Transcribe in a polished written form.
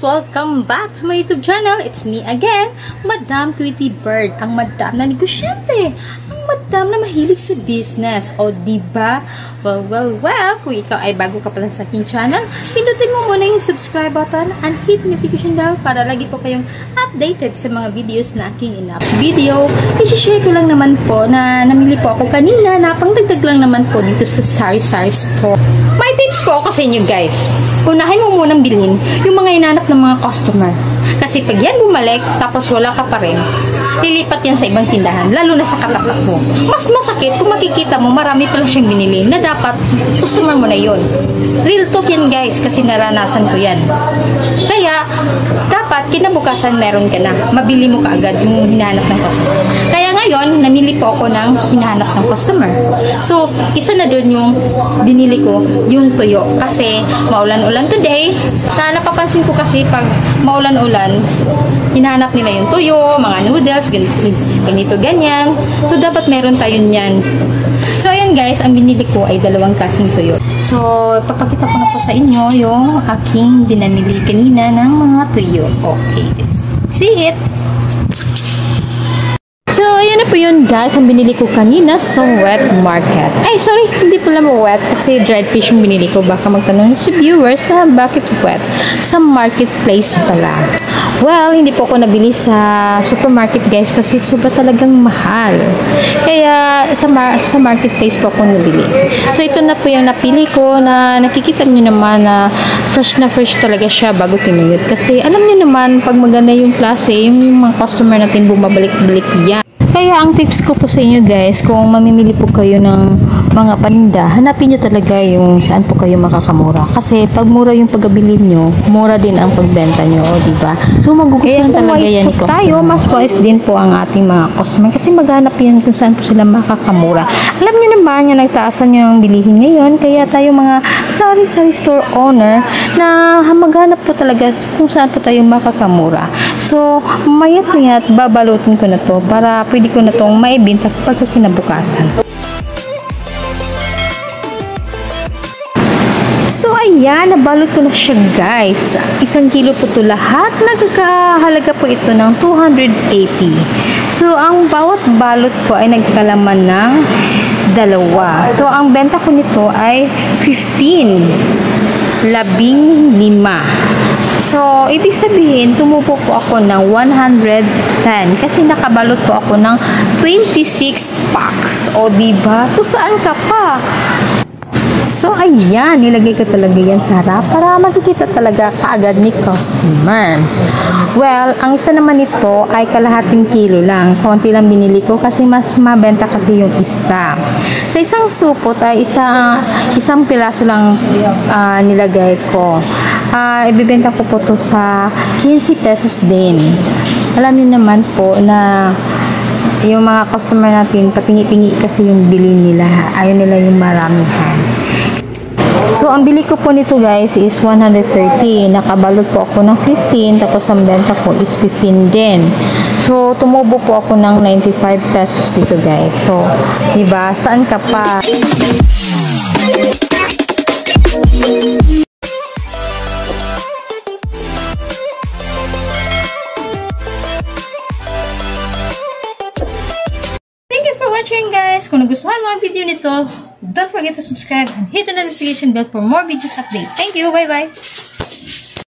Welcome back to my YouTube channel. It's me again, Madam Tweety Bird, ang madam na negosyante, ang madam na mahilig sa business. O diba? Well, kung ikaw ay bago ka pa lang sa aking channel, pindutin mo muna yung subscribe button and hit notification bell para lagi po kayong updated sa mga videos na aking in-up video. I-share ko lang naman po na namili po ako kanina na pangdagdag lang naman po dito sa Sari-Sari Store. May tips po ako sa inyo guys. Unahin mo munang bilhin yung mga inanap ng mga customer. Kasi pag yan bumalik, tapos wala ka pa rin, lilipat yan sa ibang tindahan, lalo na sa katapat mo. Mas masakit kung makikita mo marami pala siyang binili na dapat customer mo na yun. Real talk yan guys, kasi naranasan ko yan. Kaya, dapat kinabukasan meron ka na. Mabili mo kaagad yung hinahanap ng customer. Kaya ngayon, namili po ako ng hinahanap ng customer. So, isa na doon yung binili ko, yung tuyo. Kasi, maulan-ulan today. Napapansin ko kasi pag maulan-ulan, hinahanap nila yung tuyo, mga noodles, ganito, ganyan. So, dapat meron tayo niyan. So, ayan guys, ang binili ko ay 2 klaseng tuyo. So, papakita ko na po sa inyo yung aking binamili kanina ng mga tuyo. Okay, see it! So, ayan na po yun guys, ang binili ko kanina sa wet market. Ay, sorry, hindi pala mo wet kasi dried fish yung binili ko. Baka magtanong si viewers na bakit wet? Sa marketplace pala. Well, hindi po ako nabili sa supermarket guys kasi sobra talagang mahal. Kaya sa marketplace po ako nabili. So, ito na po yung napili ko na nakikita niyo naman na fresh talaga siya bago tinuyot. Kasi alam niyo naman, pag maganda yung klase, yung mga customer natin bumabalik-balik yan. Kaya ang tips ko po sa inyo guys, kung mamimili po kayo ng mga paninda, hanapin nyo talaga yung saan po kayo makakamura. Kasi pag mura yung pagbili nyo, mura din ang pagbenta nyo, diba? So magugustuhan talaga yan ni customer. Tayo, mas wise din po ang ating mga customer kasi maghanap yan kung saan po sila makakamura. Alam nyo naman yung nagtaasan nyo ang bilihin ngayon, kaya tayo mga sari-sari store owner na maghanap po talaga kung saan po tayo makakamura. So, mayat-mayat, babalutin ko na to para pwede ko na itong maibenta pagka kinabukasan. So, ayan, nabalot ko na siya guys. 1 kilo po ito lahat. Nagkakahalaga po ito ng 280. So, ang bawat balot po ay nagkalaman ng 2. So, ang benta ko nito ay 15. 15. So, ibig sabihin, tumupo po ako ng 110 kasi nakabalot po ako ng 26 packs. O, diba? So, saan ka pa? So, ayan, nilagay ko talaga yan sa harap para makikita talaga kaagad ni customer. Well, ang isa naman nito ay kalahating kilo lang. Konti lang binili ko kasi mas mabenta kasi yung isa. Sa isang supot ay isang piraso lang nilagay ko. Ibibenta ko po to sa 15 pesos din. Alam niyo naman po na yung mga customer natin, patingi-tingi kasi yung bili nila. Ayaw nila yung maramihan. So, ang bili ko po nito guys is 130. Nakabalot po ako ng 15, tapos ang benta ko is 15 din. So, tumubo po ako ng 95 pesos dito guys. So, diba? Saan ka pa? Watching guys. Kung nagustuhan mo ang video nito, don't forget to subscribe and hit the notification bell for more videos update. Thank you. Bye-bye.